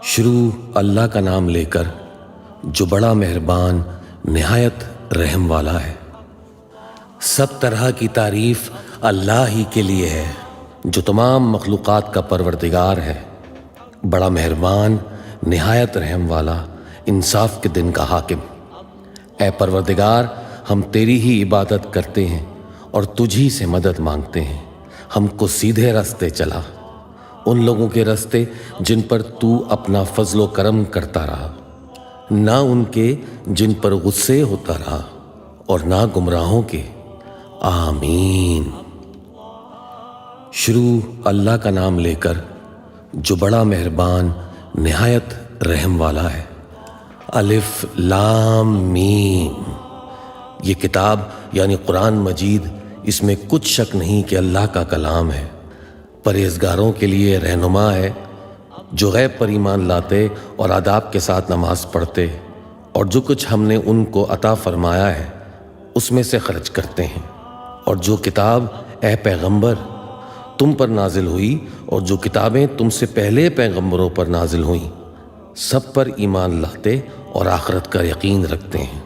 شروع اللہ کا نام لے کر جو بڑا مہربان نہایت رحم والا ہے۔ سب طرح کی تعریف اللہ ہی کے لیے ہے جو تمام مخلوقات کا پروردگار ہے، بڑا مہربان نہایت رحم والا، انصاف کے دن کا حاکم۔ اے پروردگار، ہم تیری ہی عبادت کرتے ہیں اور تجھی سے مدد مانگتے ہیں، ہم کو سیدھے راستے چلا، ان لوگوں کے راستے جن پر تو اپنا فضل و کرم کرتا رہا، نہ ان کے جن پر غصے ہوتا رہا اور نہ گمراہوں کے۔ آمین۔ شروع اللہ کا نام لے کر جو بڑا مہربان نہایت رحم والا ہے۔ الف لام میم۔ یہ کتاب یعنی قرآن مجید، اس میں کچھ شک نہیں کہ اللہ کا کلام ہے، پرہیزگاروں کے لیے رہنما ہے، جو غیب پر ایمان لاتے اور آداب کے ساتھ نماز پڑھتے اور جو کچھ ہم نے ان کو عطا فرمایا ہے اس میں سے خرچ کرتے ہیں، اور جو کتاب اے پیغمبر تم پر نازل ہوئی اور جو کتابیں تم سے پہلے پیغمبروں پر نازل ہوئیں، سب پر ایمان لاتے اور آخرت کا یقین رکھتے ہیں۔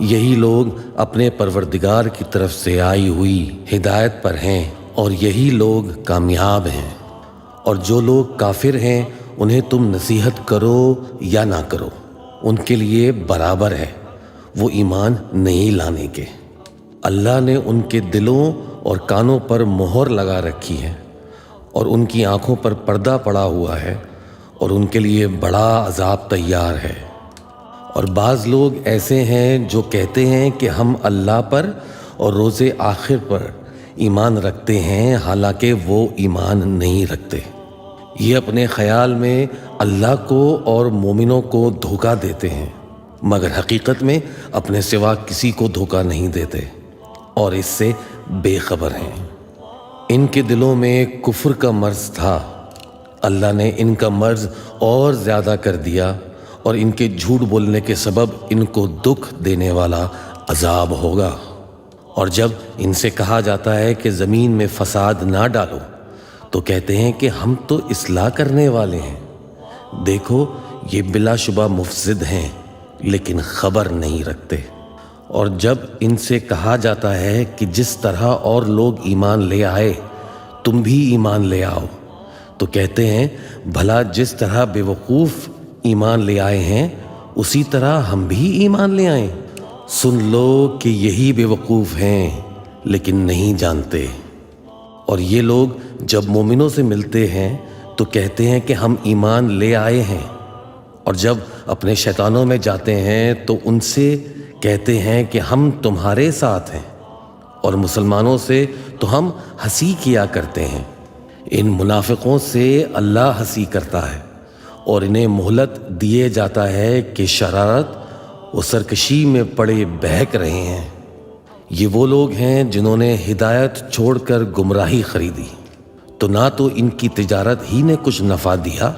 یہی لوگ اپنے پروردگار کی طرف سے آئی ہوئی ہدایت پر ہیں اور یہی لوگ کامیاب ہیں۔ اور جو لوگ کافر ہیں انہیں تم نصیحت کرو یا نہ کرو، ان کے لیے برابر ہے، وہ ایمان نہیں لانے کے۔ اللہ نے ان کے دلوں اور کانوں پر مہر لگا رکھی ہے اور ان کی آنکھوں پر پردہ پڑا ہوا ہے، اور ان کے لیے بڑا عذاب تیار ہے۔ اور بعض لوگ ایسے ہیں جو کہتے ہیں کہ ہم اللہ پر اور روز آخر پر ایمان رکھتے ہیں، حالانکہ وہ ایمان نہیں رکھتے۔ یہ اپنے خیال میں اللہ کو اور مومنوں کو دھوکہ دیتے ہیں، مگر حقیقت میں اپنے سوا کسی کو دھوکہ نہیں دیتے اور اس سے بے خبر ہیں۔ ان کے دلوں میں کفر کا مرض تھا، اللہ نے ان کا مرض اور زیادہ کر دیا، اور ان کے جھوٹ بولنے کے سبب ان کو دکھ دینے والا عذاب ہوگا۔ اور جب ان سے کہا جاتا ہے کہ زمین میں فساد نہ ڈالو تو کہتے ہیں کہ ہم تو اصلاح کرنے والے ہیں۔ دیکھو یہ بلا شبہ مفسد ہیں لیکن خبر نہیں رکھتے۔ اور جب ان سے کہا جاتا ہے کہ جس طرح اور لوگ ایمان لے آئے تم بھی ایمان لے آؤ، تو کہتے ہیں بھلا جس طرح بے وقوف ایمان لے آئے ہیں اسی طرح ہم بھی ایمان لے آئیں۔ سن لو کہ یہی بے وقوف ہیں لیکن نہیں جانتے۔ اور یہ لوگ جب مومنوں سے ملتے ہیں تو کہتے ہیں کہ ہم ایمان لے آئے ہیں، اور جب اپنے شیطانوں میں جاتے ہیں تو ان سے کہتے ہیں کہ ہم تمہارے ساتھ ہیں، اور مسلمانوں سے تو ہم ہنسی کیا کرتے ہیں۔ ان منافقوں سے اللہ ہنسی کرتا ہے اور انہیں مہلت دیے جاتا ہے کہ شرارت و سرکشی میں پڑے بہک رہے ہیں۔ یہ وہ لوگ ہیں جنہوں نے ہدایت چھوڑ کر گمراہی خریدی، تو نہ تو ان کی تجارت ہی نے کچھ نفع دیا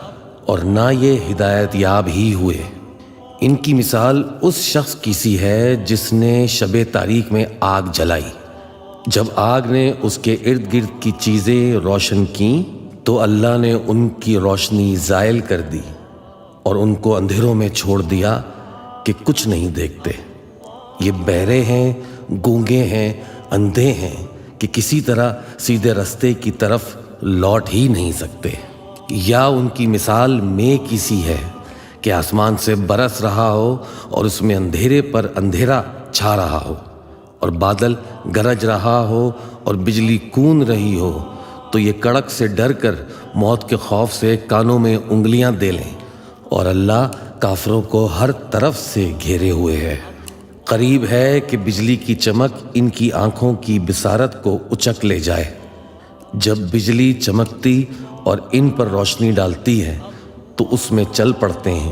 اور نہ یہ ہدایت یاب ہی ہوئے۔ ان کی مثال اس شخص کی سی ہے جس نے شب تاریک میں آگ جلائی، جب آگ نے اس کے ارد گرد کی چیزیں روشن کیں تو اللہ نے ان کی روشنی زائل کر دی اور ان کو اندھیروں میں چھوڑ دیا کہ کچھ نہیں دیکھتے۔ یہ بہرے ہیں، گونگے ہیں، اندھے ہیں کہ کسی طرح سیدھے راستے کی طرف لوٹ ہی نہیں سکتے۔ یا ان کی مثال میں کی سی ہے کہ آسمان سے برس رہا ہو اور اس میں اندھیرے پر اندھیرا چھا رہا ہو، اور بادل گرج رہا ہو اور بجلی کون رہی ہو، تو یہ کڑک سے ڈر کر موت کے خوف سے کانوں میں انگلیاں دے لیں، اور اللہ کافروں کو ہر طرف سے گھیرے ہوئے ہے۔ قریب ہے کہ بجلی کی چمک ان کی آنکھوں کی بصارت کو اچک لے جائے۔ جب بجلی چمکتی اور ان پر روشنی ڈالتی ہے تو اس میں چل پڑتے ہیں،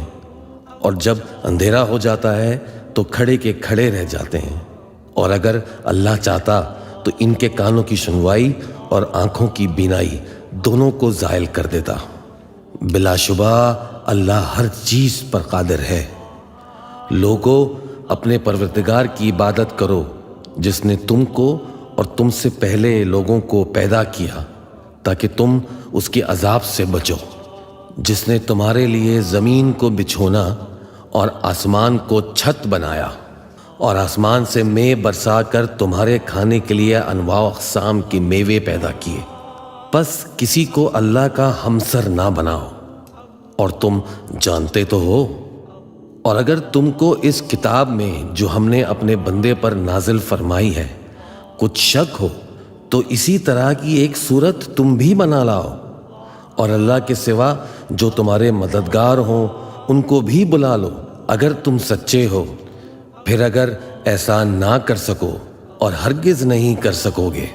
اور جب اندھیرا ہو جاتا ہے تو کھڑے کے کھڑے رہ جاتے ہیں۔ اور اگر اللہ چاہتا تو ان کے کانوں کی سنوائی اور آنکھوں کی بینائی دونوں کو زائل کر دیتا۔ بلا شبہ اللہ ہر چیز پر قادر ہے۔ لوگو اپنے پروردگار کی عبادت کرو جس نے تم کو اور تم سے پہلے لوگوں کو پیدا کیا تاکہ تم اس کے عذاب سے بچو۔ جس نے تمہارے لیے زمین کو بچھونا اور آسمان کو چھت بنایا اور آسمان سے مے برسا کر تمہارے کھانے کے لیے انواع و اقسام کی میوے پیدا کیے، بس کسی کو اللہ کا ہمسر نہ بناؤ، اور تم جانتے تو ہو۔ اور اگر تم کو اس کتاب میں جو ہم نے اپنے بندے پر نازل فرمائی ہے کچھ شک ہو تو اسی طرح کی ایک صورت تم بھی بنا لاؤ، اور اللہ کے سوا جو تمہارے مددگار ہوں ان کو بھی بلا لو اگر تم سچے ہو۔ پھر اگر ایسا نہ کر سکو اور ہرگز نہیں کر سکو گے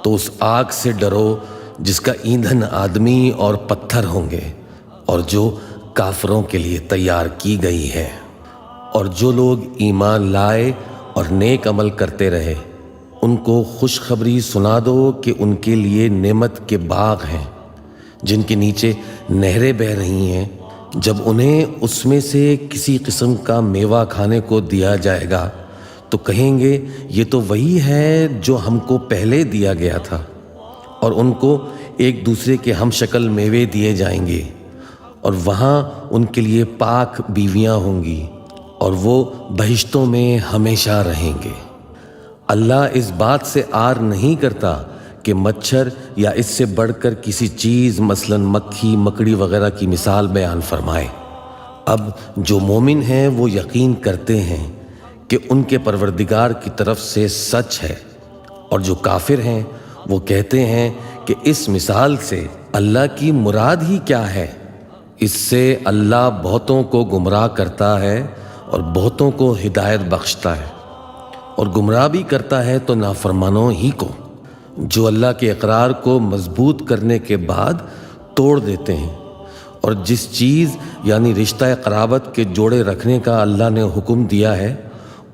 تو اس آگ سے ڈرو جس کا ایندھن آدمی اور پتھر ہوں گے، اور جو کافروں کے لیے تیار کی گئی ہے۔ اور جو لوگ ایمان لائے اور نیک عمل کرتے رہے ان کو خوشخبری سنا دو کہ ان کے لیے نعمت کے باغ ہیں جن کے نیچے نہریں بہہ رہی ہیں، جب انہیں اس میں سے کسی قسم کا میوہ کھانے کو دیا جائے گا تو کہیں گے یہ تو وہی ہے جو ہم کو پہلے دیا گیا تھا، اور ان کو ایک دوسرے کے ہم شکل میوے دیے جائیں گے، اور وہاں ان کے لیے پاک بیویاں ہوں گی اور وہ بہشتوں میں ہمیشہ رہیں گے۔ اللہ اس بات سے عار نہیں کرتا کہ مچھر یا اس سے بڑھ کر کسی چیز مثلا مکھی مکڑی وغیرہ کی مثال بیان فرمائے۔ اب جو مومن ہیں وہ یقین کرتے ہیں کہ ان کے پروردگار کی طرف سے سچ ہے، اور جو کافر ہیں وہ کہتے ہیں کہ اس مثال سے اللہ کی مراد ہی کیا ہے؟ اس سے اللہ بہتوں کو گمراہ کرتا ہے اور بہتوں کو ہدایت بخشتا ہے، اور گمراہ بھی کرتا ہے تو نافرمانوں ہی کو، جو اللہ کے اقرار کو مضبوط کرنے کے بعد توڑ دیتے ہیں، اور جس چیز یعنی رشتہ قرابت کے جوڑے رکھنے کا اللہ نے حکم دیا ہے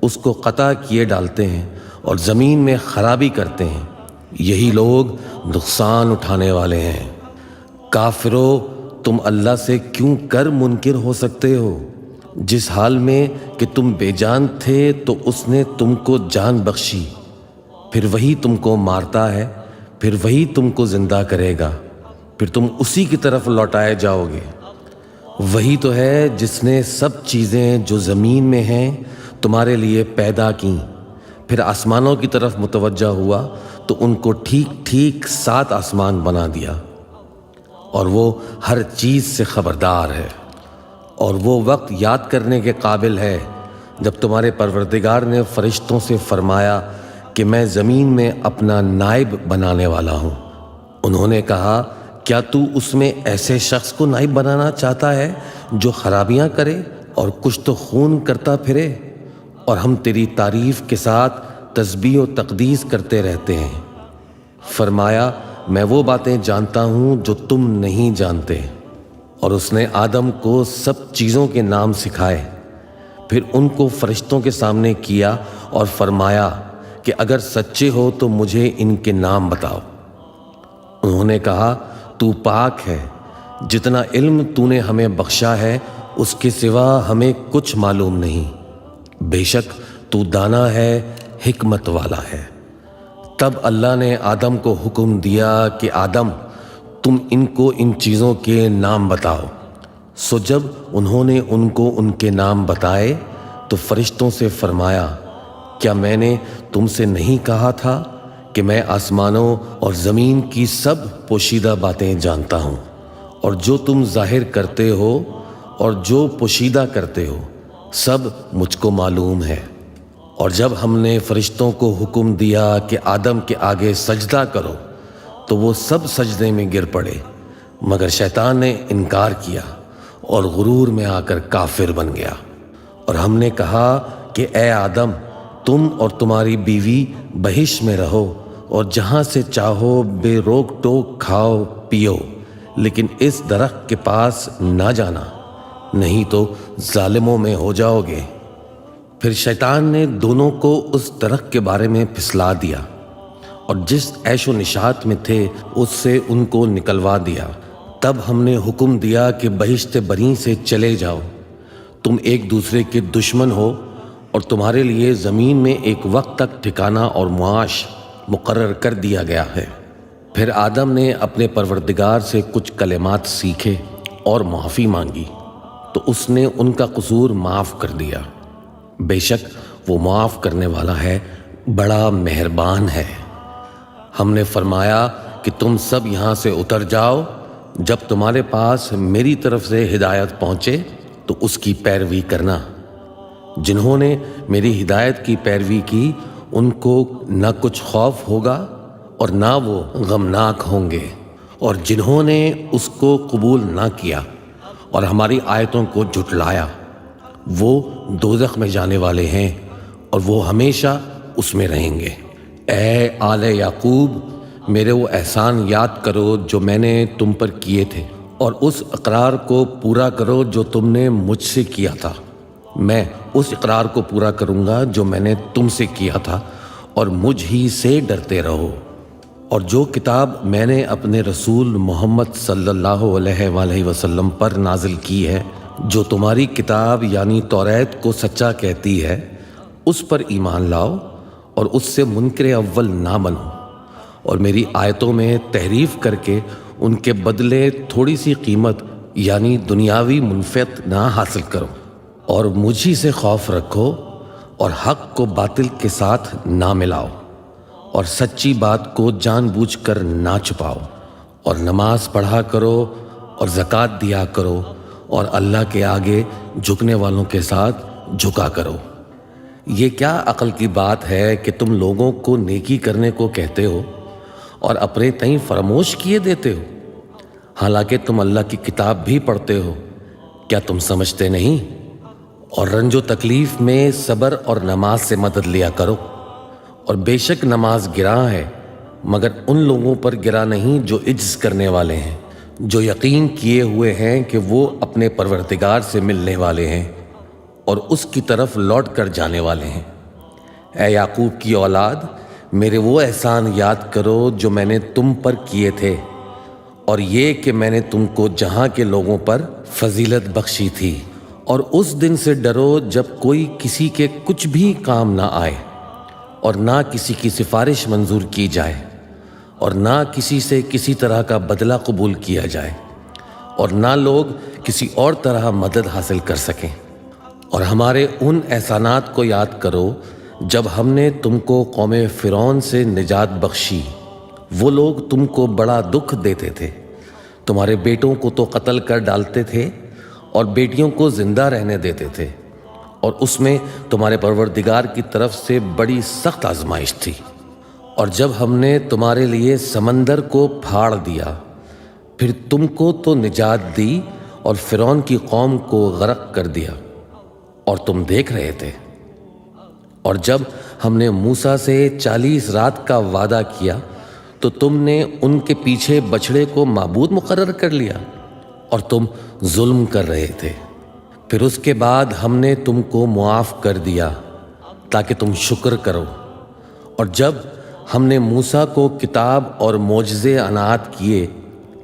اس کو قطع کیے ڈالتے ہیں اور زمین میں خرابی کرتے ہیں، یہی لوگ نقصان اٹھانے والے ہیں۔ کافرو، تم اللہ سے کیوں کر منکر ہو سکتے ہو؟ جس حال میں کہ تم بے جان تھے تو اس نے تم کو جان بخشی، پھر وہی تم کو مارتا ہے، پھر وہی تم کو زندہ کرے گا، پھر تم اسی کی طرف لوٹائے جاؤ گے۔ وہی تو ہے جس نے سب چیزیں جو زمین میں ہیں تمہارے لیے پیدا کیں، پھر آسمانوں کی طرف متوجہ ہوا تو ان کو ٹھیک ٹھیک 7 آسمان بنا دیا، اور وہ ہر چیز سے خبردار ہے۔ اور وہ وقت یاد کرنے کے قابل ہے جب تمہارے پروردگار نے فرشتوں سے فرمایا کہ میں زمین میں اپنا نائب بنانے والا ہوں۔ انہوں نے کہا کیا تو اس میں ایسے شخص کو نائب بنانا چاہتا ہے جو خرابیاں کرے اور کچھ تو خون کرتا پھرے، اور ہم تیری تعریف کے ساتھ تسبیح و تقدیس کرتے رہتے ہیں۔ فرمایا میں وہ باتیں جانتا ہوں جو تم نہیں جانتے، اور اس نے آدم کو سب چیزوں کے نام سکھائے، پھر ان کو فرشتوں کے سامنے کیا اور فرمایا کہ اگر سچے ہو تو مجھے ان کے نام بتاؤ۔ انہوں نے کہا تو پاک ہے، جتنا علم تو نے ہمیں بخشا ہے اس کے سوا ہمیں کچھ معلوم نہیں، بے شک تو دانا ہے، حکمت والا ہے۔ تب اللہ نے آدم کو حکم دیا کہ آدم تم ان کو ان چیزوں کے نام بتاؤ۔ سو جب انہوں نے ان کو ان کے نام بتائے تو فرشتوں سے فرمایا کیا میں نے تم سے نہیں کہا تھا کہ میں آسمانوں اور زمین کی سب پوشیدہ باتیں جانتا ہوں، اور جو تم ظاہر کرتے ہو اور جو پوشیدہ کرتے ہو سب مجھ کو معلوم ہے۔ اور جب ہم نے فرشتوں کو حکم دیا کہ آدم کے آگے سجدہ کرو تو وہ سب سجدے میں گر پڑے، مگر شیطان نے انکار کیا اور غرور میں آ کر کافر بن گیا۔ اور ہم نے کہا کہ اے آدم تم اور تمہاری بیوی بہشت میں رہو اور جہاں سے چاہو بے روک ٹوک کھاؤ پیو، لیکن اس درخت کے پاس نہ جانا، نہیں تو ظالموں میں ہو جاؤ گے۔ پھر شیطان نے دونوں کو اس درخت کے بارے میں پھسلا دیا اور جس عیش و نشاط میں تھے اس سے ان کو نکلوا دیا۔ تب ہم نے حکم دیا کہ بہشت بری سے چلے جاؤ، تم ایک دوسرے کے دشمن ہو، اور تمہارے لیے زمین میں ایک وقت تک ٹھکانہ اور معاش مقرر کر دیا گیا ہے۔ پھر آدم نے اپنے پروردگار سے کچھ کلمات سیکھے اور معافی مانگی تو اس نے ان کا قصور معاف کر دیا۔ بے شک وہ معاف کرنے والا ہے، بڑا مہربان ہے۔ ہم نے فرمایا کہ تم سب یہاں سے اتر جاؤ، جب تمہارے پاس میری طرف سے ہدایت پہنچے تو اس کی پیروی کرنا۔ جنہوں نے میری ہدایت کی پیروی کی ان کو نہ کچھ خوف ہوگا اور نہ وہ غمناک ہوں گے، اور جنہوں نے اس کو قبول نہ کیا اور ہماری آیتوں کو جھٹلایا وہ دوزخ میں جانے والے ہیں اور وہ ہمیشہ اس میں رہیں گے۔ اے آل یعقوب، میرے وہ احسان یاد کرو جو میں نے تم پر کیے تھے، اور اس اقرار کو پورا کرو جو تم نے مجھ سے کیا تھا۔ میں اس اقرار کو پورا کروں گا جو میں نے تم سے کیا تھا، اور مجھ ہی سے ڈرتے رہو۔ اور جو کتاب میں نے اپنے رسول محمد صلی اللہ علیہ وآلہ وسلم پر نازل کی ہے، جو تمہاری کتاب یعنی توریت کو سچا کہتی ہے، اس پر ایمان لاؤ اور اس سے منکر اول نہ بنو، اور میری آیتوں میں تحریف کر کے ان کے بدلے تھوڑی سی قیمت یعنی دنیاوی منفعت نہ حاصل کرو، اور مجھی سے خوف رکھو اور حق کو باطل کے ساتھ نہ ملاؤ، اور سچی بات کو جان بوجھ کر نہ چھپاؤ، اور نماز پڑھا کرو اور زکوٰۃ دیا کرو، اور اللہ کے آگے جھکنے والوں کے ساتھ جھکا کرو۔ یہ کیا عقل کی بات ہے کہ تم لوگوں کو نیکی کرنے کو کہتے ہو اور اپنے تئیں فراموش کیے دیتے ہو، حالانکہ تم اللہ کی کتاب بھی پڑھتے ہو۔ کیا تم سمجھتے نہیں؟ اور رنج و تکلیف میں صبر اور نماز سے مدد لیا کرو، اور بے شک نماز گراں ہے مگر ان لوگوں پر گراں نہیں جو عجز کرنے والے ہیں، جو یقین کیے ہوئے ہیں کہ وہ اپنے پروردگار سے ملنے والے ہیں اور اس کی طرف لوٹ کر جانے والے ہیں۔ اے یعقوب کی اولاد، میرے وہ احسان یاد کرو جو میں نے تم پر کیے تھے، اور یہ کہ میں نے تم کو جہاں کے لوگوں پر فضیلت بخشی تھی، اور اس دن سے ڈرو جب کوئی کسی کے کچھ بھی کام نہ آئے، اور نہ کسی کی سفارش منظور کی جائے، اور نہ کسی سے کسی طرح کا بدلہ قبول کیا جائے، اور نہ لوگ کسی اور طرح مدد حاصل کر سکیں۔ اور ہمارے ان احسانات کو یاد کرو جب ہم نے تم کو قوم فرعون سے نجات بخشی۔ وہ لوگ تم کو بڑا دکھ دیتے تھے، تمہارے بیٹوں کو تو قتل کر ڈالتے تھے اور بیٹیوں کو زندہ رہنے دیتے تھے، اور اس میں تمہارے پروردگار کی طرف سے بڑی سخت آزمائش تھی۔ اور جب ہم نے تمہارے لیے سمندر کو پھاڑ دیا، پھر تم کو تو نجات دی اور فرعون کی قوم کو غرق کر دیا، اور تم دیکھ رہے تھے۔ اور جب ہم نے موسیٰ سے 40 رات کا وعدہ کیا تو تم نے ان کے پیچھے بچھڑے کو معبود مقرر کر لیا، اور تم ظلم کر رہے تھے۔ پھر اس کے بعد ہم نے تم کو معاف کر دیا تاکہ تم شکر کرو۔ اور جب ہم نے موسیٰ کو کتاب اور معجزے عنایت کیے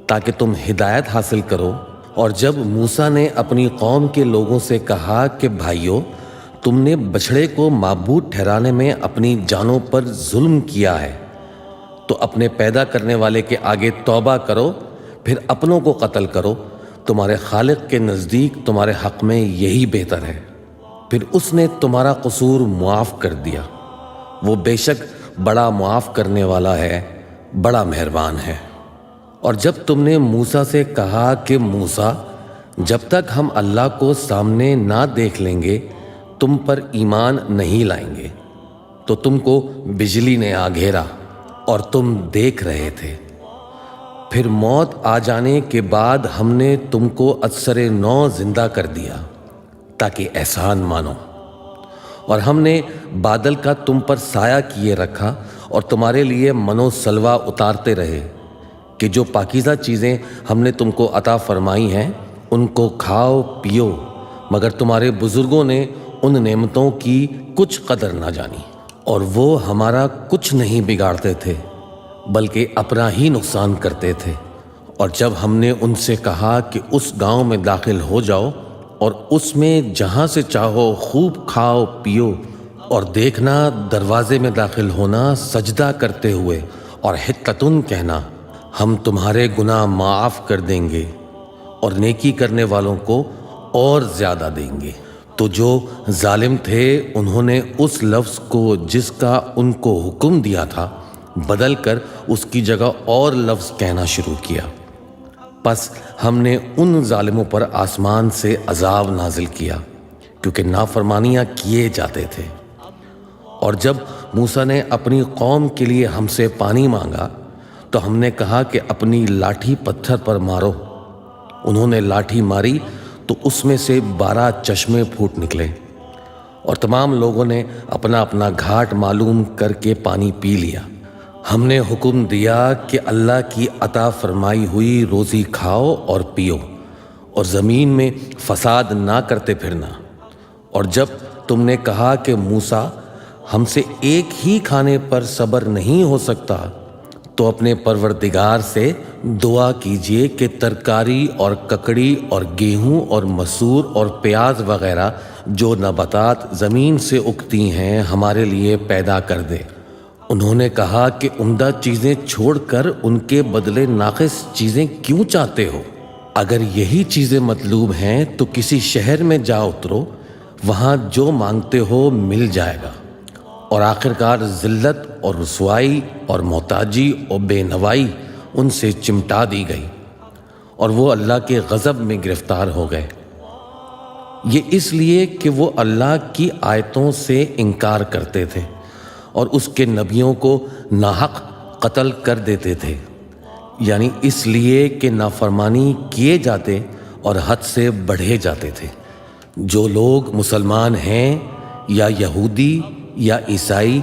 تاکہ تم ہدایت حاصل کرو، اور جب موسیٰ نے اپنی قوم کے لوگوں سے کہا کہ بھائیو، تم نے بچھڑے کو معبود ٹھہرانے میں اپنی جانوں پر ظلم کیا ہے، تو اپنے پیدا کرنے والے کے آگے توبہ کرو، پھر اپنوں کو قتل کرو، تمہارے خالق کے نزدیک تمہارے حق میں یہی بہتر ہے۔ پھر اس نے تمہارا قصور معاف کر دیا، وہ بے شک بڑا معاف کرنے والا ہے، بڑا مہربان ہے۔ اور جب تم نے موسیٰ سے کہا کہ موسیٰ، جب تک ہم اللہ کو سامنے نہ دیکھ لیں گے تم پر ایمان نہیں لائیں گے، تو تم کو بجلی نے آ گھیرا اور تم دیکھ رہے تھے۔ پھر موت آ جانے کے بعد ہم نے تم کو ازسر نو زندہ کر دیا تاکہ احسان مانو، اور ہم نے بادل کا تم پر سایہ کیے رکھا اور تمہارے لیے منو سلوا اتارتے رہے کہ جو پاکیزہ چیزیں ہم نے تم کو عطا فرمائی ہیں ان کو کھاؤ پیو، مگر تمہارے بزرگوں نے ان نعمتوں کی کچھ قدر نہ جانی، اور وہ ہمارا کچھ نہیں بگاڑتے تھے بلکہ اپنا ہی نقصان کرتے تھے۔ اور جب ہم نے ان سے کہا کہ اس گاؤں میں داخل ہو جاؤ اور اس میں جہاں سے چاہو خوب کھاؤ پیو، اور دیکھنا دروازے میں داخل ہونا سجدہ کرتے ہوئے اور حطتن کہنا، ہم تمہارے گناہ معاف کر دیں گے، اور نیکی کرنے والوں کو اور زیادہ دیں گے۔ تو جو ظالم تھے انہوں نے اس لفظ کو جس کا ان کو حکم دیا تھا بدل کر اس کی جگہ اور لفظ کہنا شروع کیا۔ پس ہم نے ان ظالموں پر آسمان سے عذاب نازل کیا کیونکہ نافرمانیاں کیے جاتے تھے۔ اور جب موسیٰ نے اپنی قوم کے لیے ہم سے پانی مانگا تو ہم نے کہا کہ اپنی لاٹھی پتھر پر مارو۔ انہوں نے لاٹھی ماری تو اس میں سے 12 چشمے پھوٹ نکلے، اور تمام لوگوں نے اپنا اپنا گھاٹ معلوم کر کے پانی پی لیا۔ ہم نے حکم دیا کہ اللہ کی عطا فرمائی ہوئی روزی کھاؤ اور پیو، اور زمین میں فساد نہ کرتے پھرنا۔ اور جب تم نے کہا کہ موسیٰ ہم سے ایک ہی کھانے پر صبر نہیں ہو سکتا، تو اپنے پروردگار سے دعا کیجئے کہ ترکاری اور ککڑی اور گیہوں اور مسور اور پیاز وغیرہ جو نباتات زمین سے اگتی ہیں ہمارے لیے پیدا کر دے۔ انہوں نے کہا کہ عمدہ چیزیں چھوڑ کر ان کے بدلے ناقص چیزیں کیوں چاہتے ہو؟ اگر یہی چیزیں مطلوب ہیں تو کسی شہر میں جا اترو، وہاں جو مانگتے ہو مل جائے گا۔ اور آخرکار ذلت اور رسوائی اور محتاجی اور بے نوائی ان سے چمٹا دی گئی، اور وہ اللہ کے غضب میں گرفتار ہو گئے۔ یہ اس لیے کہ وہ اللہ کی آیتوں سے انکار کرتے تھے اور اس کے نبیوں کو ناحق قتل کر دیتے تھے، یعنی اس لیے کہ نافرمانی کیے جاتے اور حد سے بڑھے جاتے تھے۔ جو لوگ مسلمان ہیں یا یہودی یا عیسائی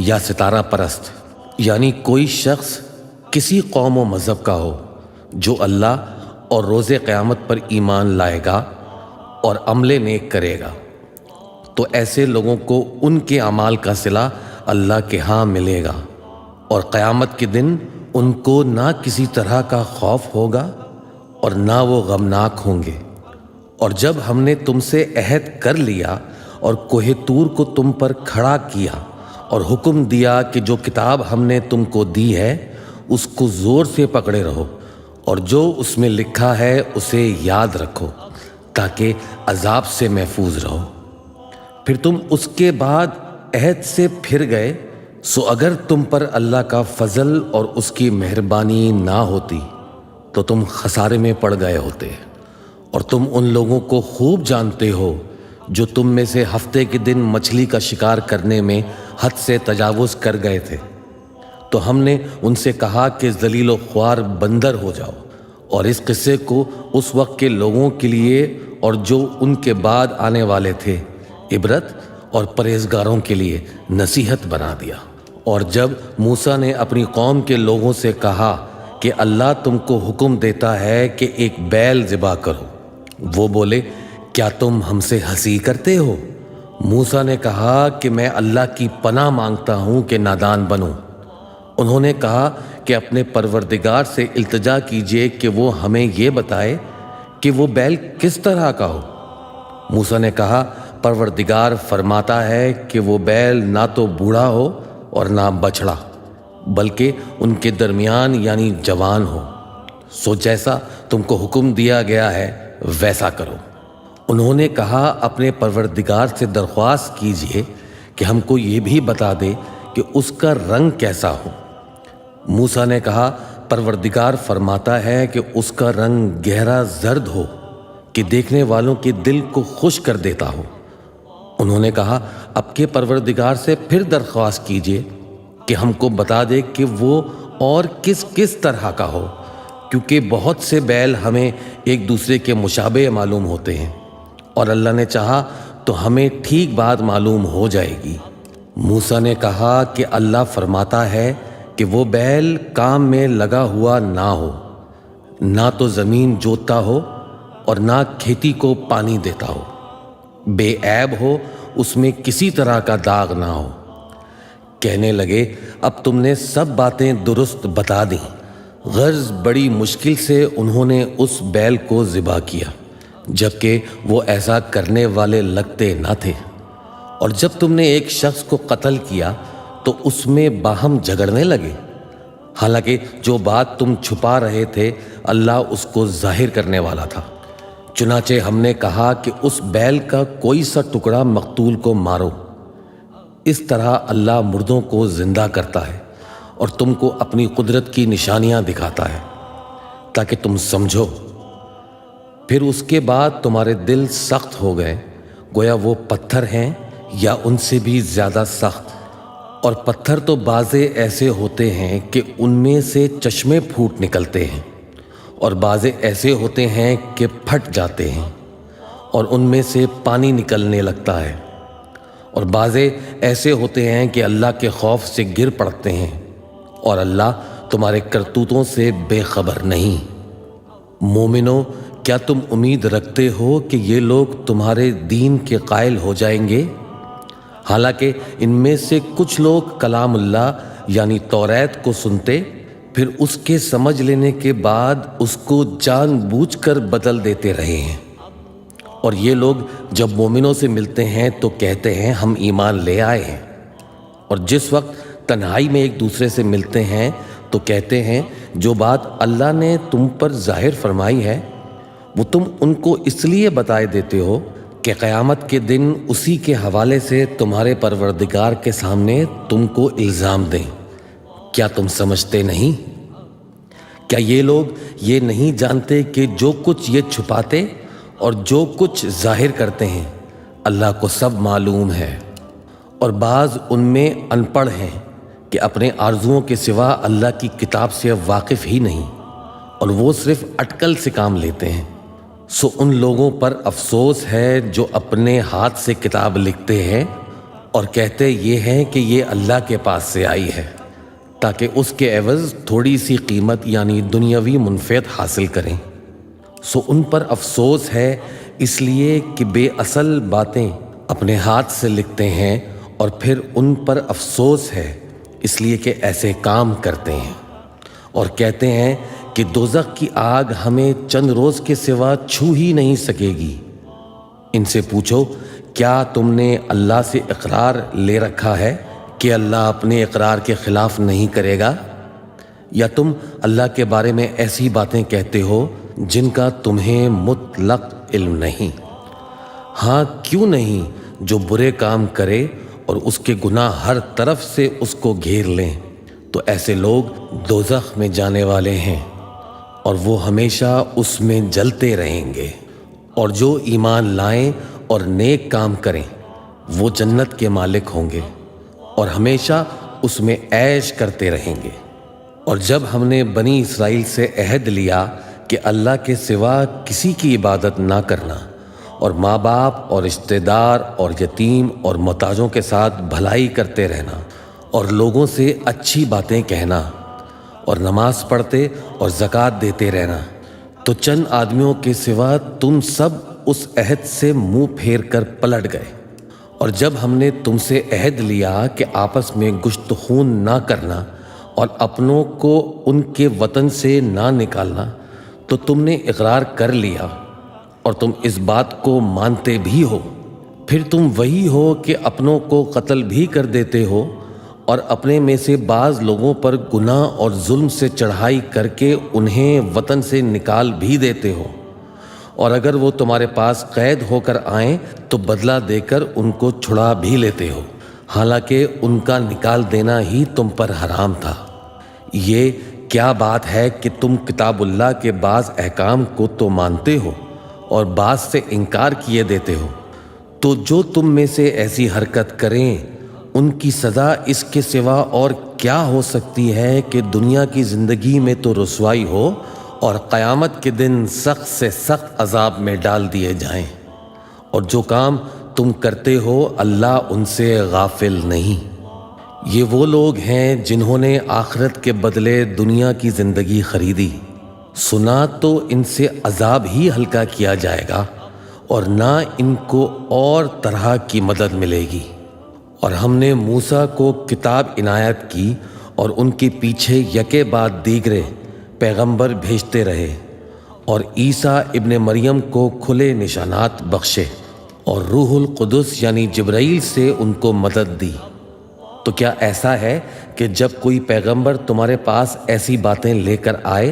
یا ستارہ پرست، یعنی کوئی شخص کسی قوم و مذہب کا ہو جو اللہ اور روز قیامت پر ایمان لائے گا اور عمل نیک کرے گا، تو ایسے لوگوں کو ان کے اعمال کا صلہ اللہ کے ہاں ملے گا، اور قیامت کے دن ان کو نہ کسی طرح کا خوف ہوگا اور نہ وہ غمناک ہوں گے۔ اور جب ہم نے تم سے عہد کر لیا اور کوہ طور کو تم پر کھڑا کیا اور حکم دیا کہ جو کتاب ہم نے تم کو دی ہے اس کو زور سے پکڑے رہو، اور جو اس میں لکھا ہے اسے یاد رکھو تاکہ عذاب سے محفوظ رہو، پھر تم اس کے بعد عہد سے پھر گئے، سو اگر تم پر اللہ کا فضل اور اس کی مہربانی نہ ہوتی تو تم خسارے میں پڑ گئے ہوتے۔ اور تم ان لوگوں کو خوب جانتے ہو جو تم میں سے ہفتے کے دن مچھلی کا شکار کرنے میں حد سے تجاوز کر گئے تھے، تو ہم نے ان سے کہا کہ ذلیل و خوار بندر ہو جاؤ، اور اس قصے کو اس وقت کے لوگوں کے لیے اور جو ان کے بعد آنے والے تھے عبرت اور پرہیزگاروں کے لیے نصیحت بنا دیا۔ اور جب موسیٰ نے اپنی قوم کے لوگوں سے کہا کہ اللہ تم کو حکم دیتا ہے کہ ایک بیل ذبح کرو، وہ بولے کیا تم ہم سے ہنسی کرتے ہو؟ موسیٰ نے کہا کہ میں اللہ کی پناہ مانگتا ہوں کہ نادان بنوں۔ انہوں نے کہا کہ اپنے پروردگار سے التجا کیجئے کہ وہ ہمیں یہ بتائے کہ وہ بیل کس طرح کا ہو۔ موسیٰ نے کہا پروردگار فرماتا ہے کہ وہ بیل نہ تو بوڑھا ہو اور نہ بچھڑا، بلکہ ان کے درمیان یعنی جوان ہو، سو جیسا تم کو حکم دیا گیا ہے ویسا کرو۔ انہوں نے کہا اپنے پروردگار سے درخواست کیجئے کہ ہم کو یہ بھی بتا دے کہ اس کا رنگ کیسا ہو۔ موسیٰ نے کہا پروردگار فرماتا ہے کہ اس کا رنگ گہرا زرد ہو کہ دیکھنے والوں کے دل کو خوش کر دیتا ہو۔ انہوں نے کہا اب کے پروردگار سے پھر درخواست کیجئے کہ ہم کو بتا دے کہ وہ اور کس کس طرح کا ہو، کیونکہ بہت سے بیل ہمیں ایک دوسرے کے مشابہ معلوم ہوتے ہیں، اور اللہ نے چاہا تو ہمیں ٹھیک بات معلوم ہو جائے گی۔ موسیٰ نے کہا کہ اللہ فرماتا ہے کہ وہ بیل کام میں لگا ہوا نہ ہو، نہ تو زمین جوتتا ہو اور نہ کھیتی کو پانی دیتا ہو، بے عیب ہو، اس میں کسی طرح کا داغ نہ ہو۔ کہنے لگے اب تم نے سب باتیں درست بتا دیں۔ غرض بڑی مشکل سے انہوں نے اس بیل کو ذبح کیا، جبکہ وہ ایسا کرنے والے لگتے نہ تھے۔ اور جب تم نے ایک شخص کو قتل کیا تو اس میں باہم جھگڑنے لگے، حالانکہ جو بات تم چھپا رہے تھے اللہ اس کو ظاہر کرنے والا تھا۔ چنانچہ ہم نے کہا کہ اس بیل کا کوئی سا ٹکڑا مقتول کو مارو۔ اس طرح اللہ مردوں کو زندہ کرتا ہے اور تم کو اپنی قدرت کی نشانیاں دکھاتا ہے تاکہ تم سمجھو۔ پھر اس کے بعد تمہارے دل سخت ہو گئے، گویا وہ پتھر ہیں یا ان سے بھی زیادہ سخت۔ اور پتھر تو بعضے ایسے ہوتے ہیں کہ ان میں سے چشمے پھوٹ نکلتے ہیں، اور بعضے ایسے ہوتے ہیں کہ پھٹ جاتے ہیں اور ان میں سے پانی نکلنے لگتا ہے، اور بعضے ایسے ہوتے ہیں کہ اللہ کے خوف سے گر پڑتے ہیں، اور اللہ تمہارے کرتوتوں سے بے خبر نہیں۔ مومنو، کیا تم امید رکھتے ہو کہ یہ لوگ تمہارے دین کے قائل ہو جائیں گے؟ حالانکہ ان میں سے کچھ لوگ کلام اللہ یعنی توریت کو سنتے، پھر اس کے سمجھ لینے کے بعد اس کو جان بوجھ کر بدل دیتے رہے ہیں۔ اور یہ لوگ جب مومنوں سے ملتے ہیں تو کہتے ہیں ہم ایمان لے آئے ہیں، اور جس وقت تنہائی میں ایک دوسرے سے ملتے ہیں تو کہتے ہیں جو بات اللہ نے تم پر ظاہر فرمائی ہے وہ تم ان کو اس لیے بتائے دیتے ہو کہ قیامت کے دن اسی کے حوالے سے تمہارے پروردگار کے سامنے تم کو الزام دیں۔ کیا تم سمجھتے نہیں؟ کیا یہ لوگ یہ نہیں جانتے کہ جو کچھ یہ چھپاتے اور جو کچھ ظاہر کرتے ہیں اللہ کو سب معلوم ہے؟ اور بعض ان میں ان پڑھ ہیں کہ اپنے آرزوؤں کے سوا اللہ کی کتاب سے واقف ہی نہیں، اور وہ صرف اٹکل سے کام لیتے ہیں۔ سو ان لوگوں پر افسوس ہے جو اپنے ہاتھ سے کتاب لکھتے ہیں اور کہتے یہ ہیں کہ یہ اللہ کے پاس سے آئی ہے، تاکہ اس کے عوض تھوڑی سی قیمت یعنی دنیاوی منفعت حاصل کریں۔ سو ان پر افسوس ہے اس لیے کہ بے اصل باتیں اپنے ہاتھ سے لکھتے ہیں، اور پھر ان پر افسوس ہے اس لیے کہ ایسے کام کرتے ہیں، اور کہتے ہیں کہ دوزخ کی آگ ہمیں چند روز کے سوا چھو ہی نہیں سکے گی۔ ان سے پوچھو کیا تم نے اللہ سے اقرار لے رکھا ہے کہ اللہ اپنے اقرار کے خلاف نہیں کرے گا؟ یا تم اللہ کے بارے میں ایسی باتیں کہتے ہو جن کا تمہیں مطلق علم نہیں؟ ہاں کیوں نہیں، جو برے کام کرے اور اس کے گناہ ہر طرف سے اس کو گھیر لیں تو ایسے لوگ دوزخ میں جانے والے ہیں، اور وہ ہمیشہ اس میں جلتے رہیں گے۔ اور جو ایمان لائیں اور نیک کام کریں وہ جنت کے مالک ہوں گے اور ہمیشہ اس میں عیش کرتے رہیں گے۔ اور جب ہم نے بنی اسرائیل سے عہد لیا کہ اللہ کے سوا کسی کی عبادت نہ کرنا، اور ماں باپ اور رشتہ دار اور یتیم اور محتاجوں کے ساتھ بھلائی کرتے رہنا، اور لوگوں سے اچھی باتیں کہنا، اور نماز پڑھتے اور زکوٰۃ دیتے رہنا، تو چند آدمیوں کے سوا تم سب اس عہد سے منہ پھیر کر پلٹ گئے۔ اور جب ہم نے تم سے عہد لیا کہ آپس میں گشت خون نہ کرنا اور اپنوں کو ان کے وطن سے نہ نکالنا، تو تم نے اقرار کر لیا اور تم اس بات کو مانتے بھی ہو۔ پھر تم وہی ہو کہ اپنوں کو قتل بھی کر دیتے ہو، اور اپنے میں سے بعض لوگوں پر گناہ اور ظلم سے چڑھائی کر کے انہیں وطن سے نکال بھی دیتے ہو، اور اگر وہ تمہارے پاس قید ہو کر آئیں تو بدلہ دے کر ان کو چھڑا بھی لیتے ہو، حالانکہ ان کا نکال دینا ہی تم پر حرام تھا۔ یہ کیا بات ہے کہ تم کتاب اللہ کے بعض احکام کو تو مانتے ہو اور بعض سے انکار کیے دیتے ہو؟ تو جو تم میں سے ایسی حرکت کریں ان کی سزا اس کے سوا اور کیا ہو سکتی ہے کہ دنیا کی زندگی میں تو رسوائی ہو اور قیامت کے دن سخت سے سخت عذاب میں ڈال دیے جائیں۔ اور جو کام تم کرتے ہو اللہ ان سے غافل نہیں۔ یہ وہ لوگ ہیں جنہوں نے آخرت کے بدلے دنیا کی زندگی خریدی، سنا تو ان سے عذاب ہی ہلکا کیا جائے گا اور نہ ان کو اور طرح کی مدد ملے گی۔ اور ہم نے موسیٰ کو کتاب عنایت کی اور ان کے پیچھے یکے بعد دیگرے پیغمبر بھیجتے رہے، اور عیسیٰ ابن مریم کو کھلے نشانات بخشے، اور روح القدس یعنی جبرائیل سے ان کو مدد دی۔ تو کیا ایسا ہے کہ جب کوئی پیغمبر تمہارے پاس ایسی باتیں لے کر آئے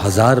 1000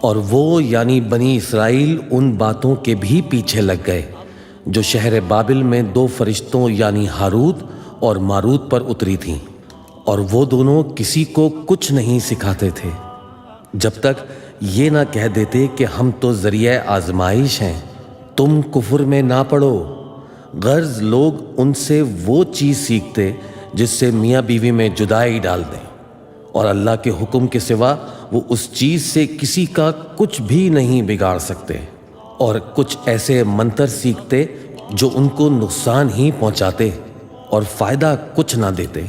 اور وہ یعنی بنی اسرائیل ان باتوں کے بھی پیچھے لگ گئے جو شہر بابل میں 2 فرشتوں یعنی ہاروت اور ماروت پر اتری تھیں، اور وہ دونوں کسی کو کچھ نہیں سکھاتے تھے جب تک یہ نہ کہہ دیتے کہ ہم تو ذریعہ آزمائش ہیں، تم کفر میں نہ پڑو۔ غرض لوگ ان سے وہ چیز سیکھتے جس سے میاں بیوی میں جدائی ڈال دیں، اور اللہ کے حکم کے سوا وہ اس چیز سے کسی کا کچھ بھی نہیں بگاڑ سکتے، اور کچھ ایسے منتر سیکھتے جو ان کو نقصان ہی پہنچاتے اور فائدہ کچھ نہ دیتے۔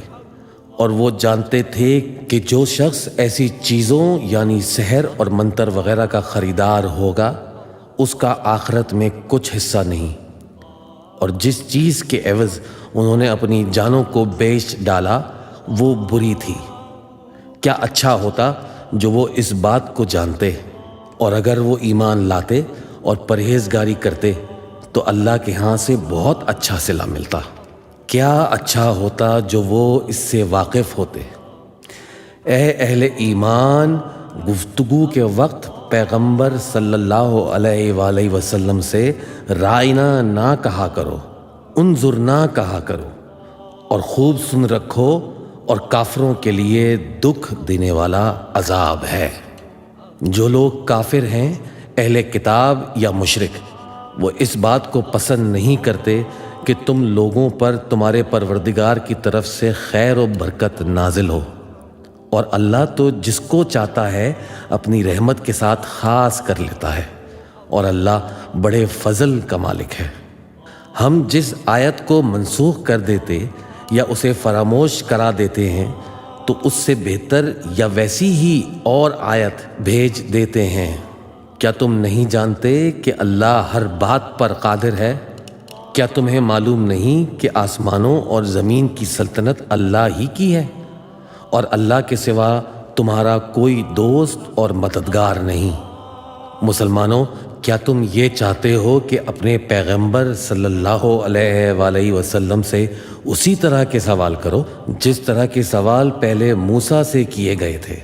اور وہ جانتے تھے کہ جو شخص ایسی چیزوں یعنی سحر اور منتر وغیرہ کا خریدار ہوگا اس کا آخرت میں کچھ حصہ نہیں، اور جس چیز کے عوض انہوں نے اپنی جانوں کو بیچ ڈالا وہ بری تھی۔ کیا اچھا ہوتا جو وہ اس بات کو جانتے، اور اگر وہ ایمان لاتے اور پرہیزگاری کرتے تو اللہ کے ہاں سے بہت اچھا صلہ ملتا۔ کیا اچھا ہوتا جو وہ اس سے واقف ہوتے۔ اے اہل ایمان، گفتگو کے وقت پیغمبر صلی اللہ علیہ وآلہ وسلم سے رائنا نہ کہا کرو، انظر نہ کہا کرو، اور خوب سن رکھو، اور کافروں کے لیے دکھ دینے والا عذاب ہے۔ جو لوگ کافر ہیں، اہل کتاب یا مشرک، وہ اس بات کو پسند نہیں کرتے کہ تم لوگوں پر تمہارے پروردگار کی طرف سے خیر و برکت نازل ہو، اور اللہ تو جس کو چاہتا ہے اپنی رحمت کے ساتھ خاص کر لیتا ہے، اور اللہ بڑے فضل کا مالک ہے۔ ہم جس آیت کو منسوخ کر دیتے یا اسے فراموش کرا دیتے ہیں تو اس سے بہتر یا ویسی ہی اور آیت بھیج دیتے ہیں۔ کیا تم نہیں جانتے کہ اللہ ہر بات پر قادر ہے؟ کیا تمہیں معلوم نہیں کہ آسمانوں اور زمین کی سلطنت اللہ ہی کی ہے، اور اللہ کے سوا تمہارا کوئی دوست اور مددگار نہیں؟ مسلمانوں، کیا تم یہ چاہتے ہو کہ اپنے پیغمبر صلی اللہ علیہ وآلہ وسلم سے اسی طرح کے سوال کرو جس طرح کے سوال پہلے موسیٰ سے کیے گئے تھے؟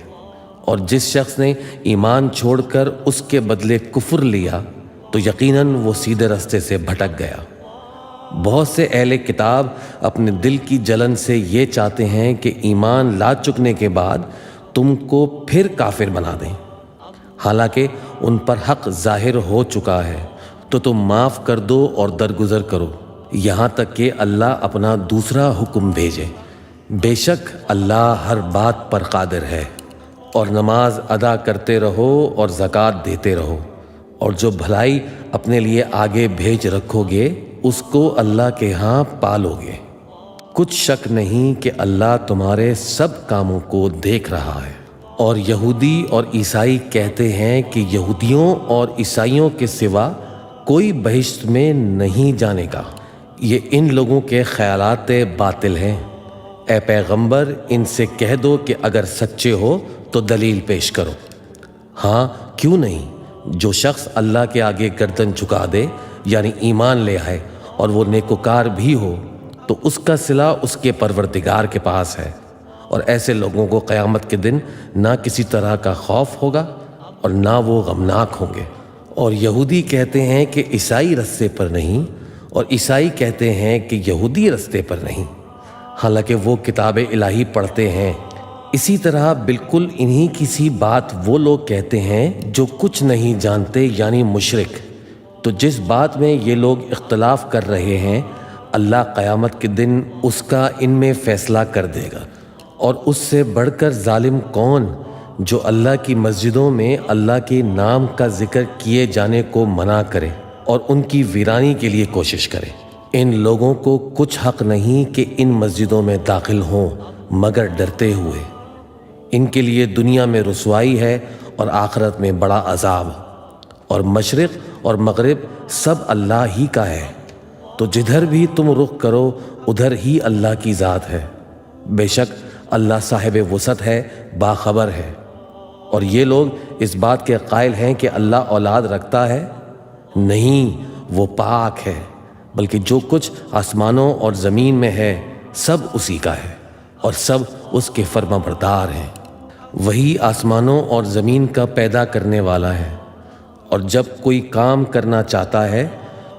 اور جس شخص نے ایمان چھوڑ کر اس کے بدلے کفر لیا تو یقیناً وہ سیدھے راستے سے بھٹک گیا۔ بہت سے اہل کتاب اپنے دل کی جلن سے یہ چاہتے ہیں کہ ایمان لا چکنے کے بعد تم کو پھر کافر بنا دیں، حالانکہ ان پر حق ظاہر ہو چکا ہے، تو تم معاف کر دو اور درگزر کرو یہاں تک کہ اللہ اپنا دوسرا حکم بھیجے۔ بے شک اللہ ہر بات پر قادر ہے۔ اور نماز ادا کرتے رہو اور زکوٰۃ دیتے رہو، اور جو بھلائی اپنے لیے آگے بھیج رکھو گے اس کو اللہ کے ہاں پالو گے۔ کچھ شک نہیں کہ اللہ تمہارے سب کاموں کو دیکھ رہا ہے۔ اور یہودی اور عیسائی کہتے ہیں کہ یہودیوں اور عیسائیوں کے سوا کوئی بہشت میں نہیں جانے گا۔ یہ ان لوگوں کے خیالات باطل ہیں۔ اے پیغمبر، ان سے کہہ دو کہ اگر سچے ہو تو دلیل پیش کرو۔ ہاں کیوں نہیں، جو شخص اللہ کے آگے گردن جھکا دے یعنی ایمان لے آئے اور وہ نیکوکار بھی ہو تو اس کا صلہ اس کے پروردگار کے پاس ہے، اور ایسے لوگوں کو قیامت کے دن نہ کسی طرح کا خوف ہوگا اور نہ وہ غمناک ہوں گے۔ اور یہودی کہتے ہیں کہ عیسائی رستے پر نہیں، اور عیسائی کہتے ہیں کہ یہودی رستے پر نہیں، حالانکہ وہ کتاب الہی پڑھتے ہیں۔ اسی طرح بالکل انہی کی سی بات وہ لوگ کہتے ہیں جو کچھ نہیں جانتے یعنی مشرک۔ تو جس بات میں یہ لوگ اختلاف کر رہے ہیں اللہ قیامت کے دن اس کا ان میں فیصلہ کر دے گا۔ اور اس سے بڑھ کر ظالم کون جو اللہ کی مسجدوں میں اللہ کے نام کا ذکر کیے جانے کو منع کرے اور ان کی ویرانی کے لیے کوشش کرے۔ ان لوگوں کو کچھ حق نہیں کہ ان مسجدوں میں داخل ہوں مگر ڈرتے ہوئے۔ ان کے لیے دنیا میں رسوائی ہے اور آخرت میں بڑا عذاب۔ اور مشرق اور مغرب سب اللہ ہی کا ہے، تو جدھر بھی تم رخ کرو ادھر ہی اللہ کی ذات ہے۔ بے شک اللہ صاحب وسعت ہے، باخبر ہے۔ اور یہ لوگ اس بات کے قائل ہیں کہ اللہ اولاد رکھتا ہے، نہیں، وہ پاک ہے، بلکہ جو کچھ آسمانوں اور زمین میں ہے سب اسی کا ہے، اور سب اس کے فرما بردار ہیں۔ وہی آسمانوں اور زمین کا پیدا کرنے والا ہے، اور جب کوئی کام کرنا چاہتا ہے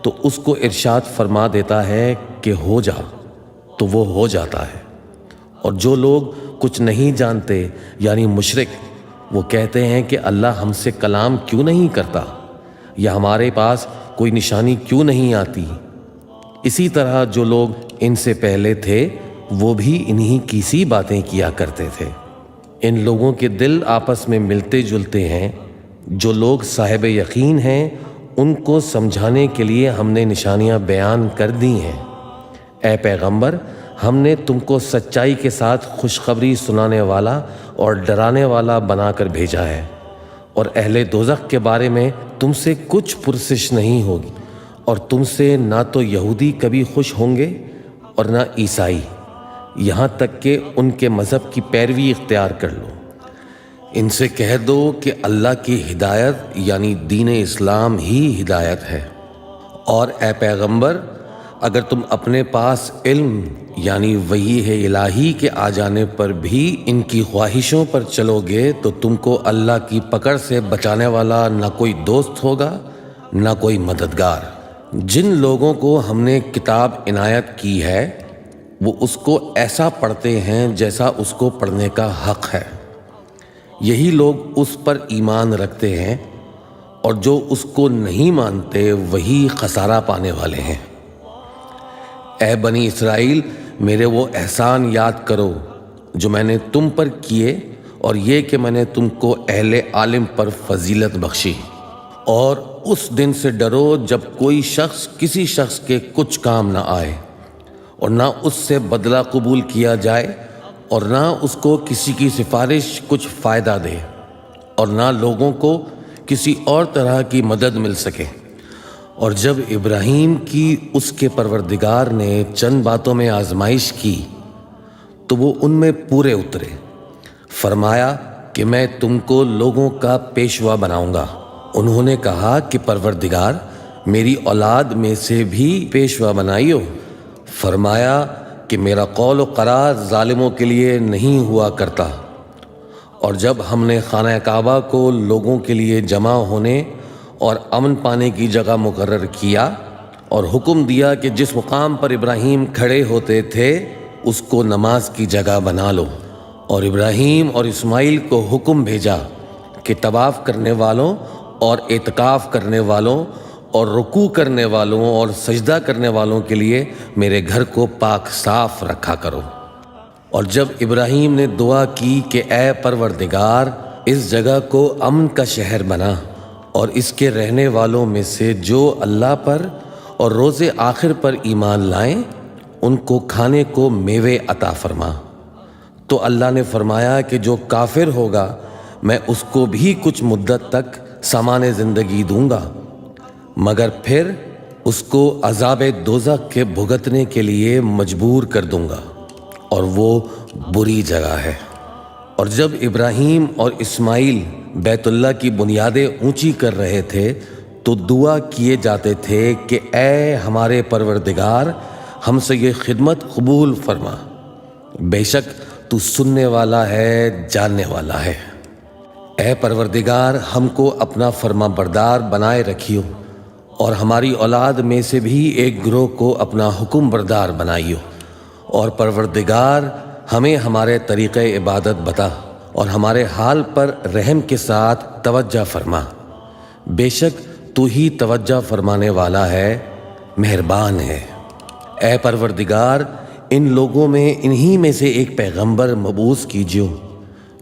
تو اس کو ارشاد فرما دیتا ہے کہ ہو جا، تو وہ ہو جاتا ہے۔ اور جو لوگ کچھ نہیں جانتے یعنی مشرک، وہ کہتے ہیں کہ اللہ ہم سے کلام کیوں نہیں کرتا، یا ہمارے پاس کوئی نشانی کیوں نہیں آتی۔ اسی طرح جو لوگ ان سے پہلے تھے وہ بھی انہی کی سی باتیں کیا کرتے تھے۔ ان لوگوں کے دل آپس میں ملتے جلتے ہیں۔ جو لوگ صاحب یقین ہیں ان کو سمجھانے کے لیے ہم نے نشانیاں بیان کر دی ہیں۔ اے پیغمبر، ہم نے تم کو سچائی کے ساتھ خوشخبری سنانے والا اور ڈرانے والا بنا کر بھیجا ہے، اور اہل دوزخ کے بارے میں تم سے کچھ پرسش نہیں ہوگی، اور تم سے نہ تو یہودی کبھی خوش ہوں گے اور نہ عیسائی، یہاں تک کہ ان کے مذہب کی پیروی اختیار کر لو۔ ان سے کہہ دو کہ اللہ کی ہدایت یعنی دین اسلام ہی ہدایت ہے، اور اے پیغمبر اگر تم اپنے پاس علم یعنی وحی ہے الہی کے آ جانے پر بھی ان کی خواہشوں پر چلو گے تو تم کو اللہ کی پکڑ سے بچانے والا نہ کوئی دوست ہوگا نہ کوئی مددگار۔ جن لوگوں کو ہم نے کتاب عنایت کی ہے وہ اس کو ایسا پڑھتے ہیں جیسا اس کو پڑھنے کا حق ہے، یہی لوگ اس پر ایمان رکھتے ہیں، اور جو اس کو نہیں مانتے وہی خسارہ پانے والے ہیں۔ اے بنی اسرائیل، میرے وہ احسان یاد کرو جو میں نے تم پر کیے، اور یہ کہ میں نے تم کو اہل عالم پر فضیلت بخشی۔ اور اس دن سے ڈرو جب کوئی شخص کسی شخص کے کچھ کام نہ آئے، اور نہ اس سے بدلہ قبول کیا جائے، اور نہ اس کو کسی کی سفارش کچھ فائدہ دے، اور نہ لوگوں کو کسی اور طرح کی مدد مل سکے۔ اور جب ابراہیم کی اس کے پروردگار نے چند باتوں میں آزمائش کی تو وہ ان میں پورے اترے۔ فرمایا کہ میں تم کو لوگوں کا پیشوا بناؤں گا۔ انہوں نے کہا کہ پروردگار، میری اولاد میں سے بھی پیشوا بنائیو۔ فرمایا کہ میرا قول و قرار ظالموں کے لیے نہیں ہوا کرتا۔ اور جب ہم نے خانہ کعبہ کو لوگوں کے لیے جمع ہونے اور امن پانے کی جگہ مقرر کیا، اور حکم دیا کہ جس مقام پر ابراہیم کھڑے ہوتے تھے اس کو نماز کی جگہ بنا لو، اور ابراہیم اور اسماعیل کو حکم بھیجا کہ طواف کرنے والوں اور اعتکاف کرنے والوں اور رکوع کرنے والوں اور سجدہ کرنے والوں کے لیے میرے گھر کو پاک صاف رکھا کرو۔ اور جب ابراہیم نے دعا کی کہ اے پروردگار، اس جگہ کو امن کا شہر بنا، اور اس کے رہنے والوں میں سے جو اللہ پر اور روز آخر پر ایمان لائیں ان کو کھانے کو میوے عطا فرما، تو اللہ نے فرمایا کہ جو کافر ہوگا میں اس کو بھی کچھ مدت تک سامان زندگی دوں گا، مگر پھر اس کو عذاب دوزخ کے بھگتنے کے لیے مجبور کر دوں گا، اور وہ بری جگہ ہے۔ اور جب ابراہیم اور اسماعیل بیت اللہ کی بنیادیں اونچی کر رہے تھے تو دعا کیے جاتے تھے کہ اے ہمارے پروردگار، ہم سے یہ خدمت قبول فرما، بے شک تو سننے والا ہے، جاننے والا ہے۔ اے پروردگار، ہم کو اپنا فرما بردار بنائے رکھیو، اور ہماری اولاد میں سے بھی ایک گروہ کو اپنا حکم بردار بنائیو، اور پروردگار ہمیں ہمارے طریقہ عبادت بتا، اور ہمارے حال پر رحم کے ساتھ توجہ فرما، بے شک تو ہی توجہ فرمانے والا ہے، مہربان ہے۔ اے پروردگار، ان لوگوں میں انہی میں سے ایک پیغمبر مبعوث کیجیو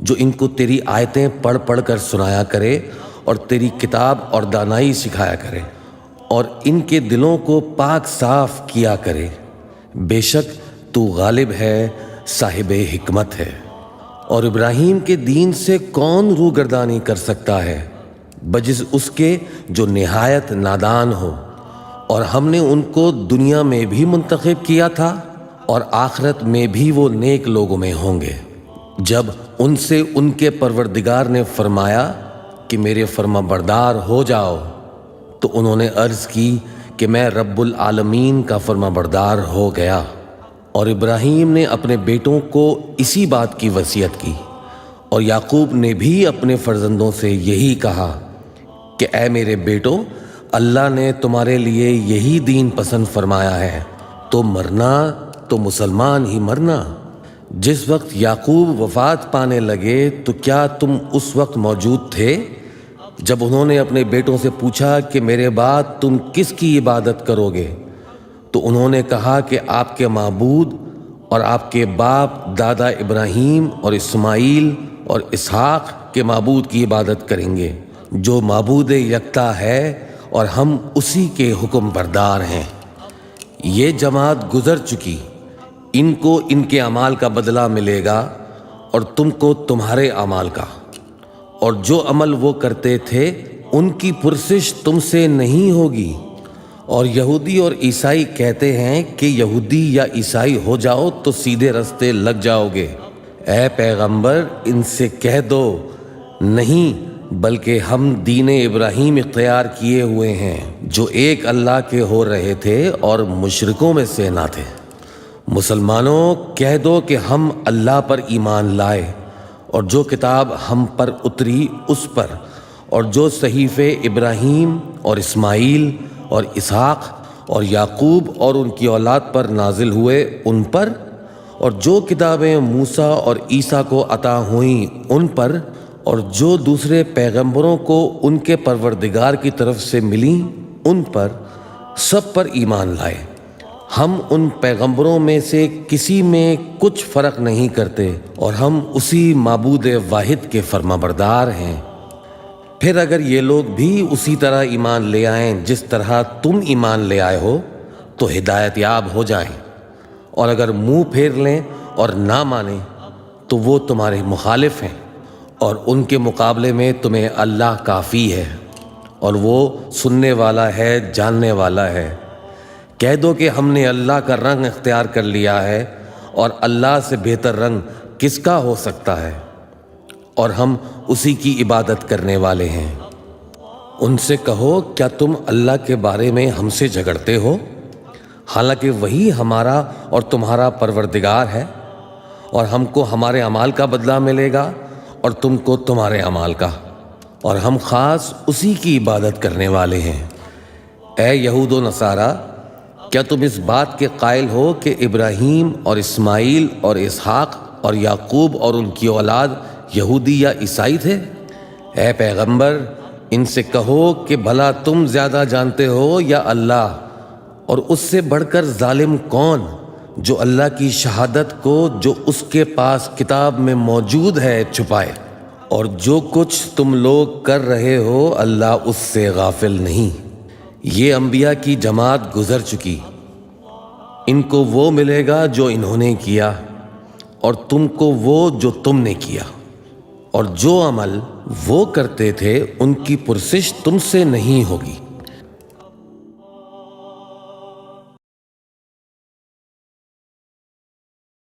جو ان کو تیری آیتیں پڑھ پڑھ کر سنایا کرے اور تیری کتاب اور دانائی سکھایا کرے، اور ان کے دلوں کو پاک صاف کیا کرے، بے شک تو غالب ہے، صاحب حکمت ہے۔ اور ابراہیم کے دین سے کون روگردانی کر سکتا ہے بجز اس کے جو نہایت نادان ہو، اور ہم نے ان کو دنیا میں بھی منتخب کیا تھا اور آخرت میں بھی وہ نیک لوگوں میں ہوں گے۔ جب ان سے ان کے پروردگار نے فرمایا کہ میرے فرما بردار ہو جاؤ، تو انہوں نے عرض کی کہ میں رب العالمین کا فرما بردار ہو گیا۔ اور ابراہیم نے اپنے بیٹوں کو اسی بات کی وصیت کی، اور یعقوب نے بھی اپنے فرزندوں سے یہی کہا کہ اے میرے بیٹو، اللہ نے تمہارے لیے یہی دین پسند فرمایا ہے، تو مرنا تو مسلمان ہی مرنا۔ جس وقت یعقوب وفات پانے لگے تو کیا تم اس وقت موجود تھے جب انہوں نے اپنے بیٹوں سے پوچھا کہ میرے بعد تم کس کی عبادت کرو گے؟ تو انہوں نے کہا کہ آپ کے معبود اور آپ کے باپ دادا ابراہیم اور اسماعیل اور اسحاق کے معبود کی عبادت کریں گے، جو معبود یکتا ہے اور ہم اسی کے حکم بردار ہیں۔ یہ جماعت گزر چکی، ان کو ان کے اعمال کا بدلہ ملے گا اور تم کو تمہارے اعمال کا، اور جو عمل وہ کرتے تھے ان کی پرسش تم سے نہیں ہوگی۔ اور یہودی اور عیسائی کہتے ہیں کہ یہودی یا عیسائی ہو جاؤ تو سیدھے رستے لگ جاؤ گے۔ اے پیغمبر، ان سے کہہ دو نہیں، بلکہ ہم دین ابراہیم اختیار کیے ہوئے ہیں، جو ایک اللہ کے ہو رہے تھے اور مشرکوں میں سے نہ تھے۔ مسلمانوں، کہہ دو کہ ہم اللہ پر ایمان لائے اور جو کتاب ہم پر اتری اس پر، اور جو صحیفے ابراہیم اور اسماعیل اور اسحاق اور یعقوب اور ان کی اولاد پر نازل ہوئے ان پر، اور جو کتابیں موسیٰ اور عیسیٰ کو عطا ہوئیں ان پر، اور جو دوسرے پیغمبروں کو ان کے پروردگار کی طرف سے ملیں ان پر، سب پر ایمان لائے۔ ہم ان پیغمبروں میں سے کسی میں کچھ فرق نہیں کرتے، اور ہم اسی معبود واحد کے فرمانبردار ہیں۔ پھر اگر یہ لوگ بھی اسی طرح ایمان لے آئیں جس طرح تم ایمان لے آئے ہو تو ہدایت یاب ہو جائیں، اور اگر منہ پھیر لیں اور نہ مانیں تو وہ تمہارے مخالف ہیں، اور ان کے مقابلے میں تمہیں اللہ کافی ہے، اور وہ سننے والا ہے، جاننے والا ہے۔ کہہ دو کہ ہم نے اللہ کا رنگ اختیار کر لیا ہے، اور اللہ سے بہتر رنگ کس کا ہو سکتا ہے، اور ہم اسی کی عبادت کرنے والے ہیں۔ ان سے کہو، کیا تم اللہ کے بارے میں ہم سے جھگڑتے ہو، حالانکہ وہی ہمارا اور تمہارا پروردگار ہے، اور ہم کو ہمارے اعمال کا بدلہ ملے گا اور تم کو تمہارے اعمال کا، اور ہم خاص اسی کی عبادت کرنے والے ہیں۔ اے یہود و نصارہ، کیا تم اس بات کے قائل ہو کہ ابراہیم اور اسماعیل اور اسحاق اور یعقوب اور ان کی اولاد یہودی یا عیسائی تھے؟ اے پیغمبر، ان سے کہو کہ بھلا تم زیادہ جانتے ہو یا اللہ، اور اس سے بڑھ کر ظالم کون جو اللہ کی شہادت کو جو اس کے پاس کتاب میں موجود ہے چھپائے؟ اور جو کچھ تم لوگ کر رہے ہو اللہ اس سے غافل نہیں۔ یہ انبیاء کی جماعت گزر چکی، ان کو وہ ملے گا جو انہوں نے کیا، اور تم کو وہ جو تم نے کیا، اور جو عمل وہ کرتے تھے ان کی پرسش تم سے نہیں ہوگی۔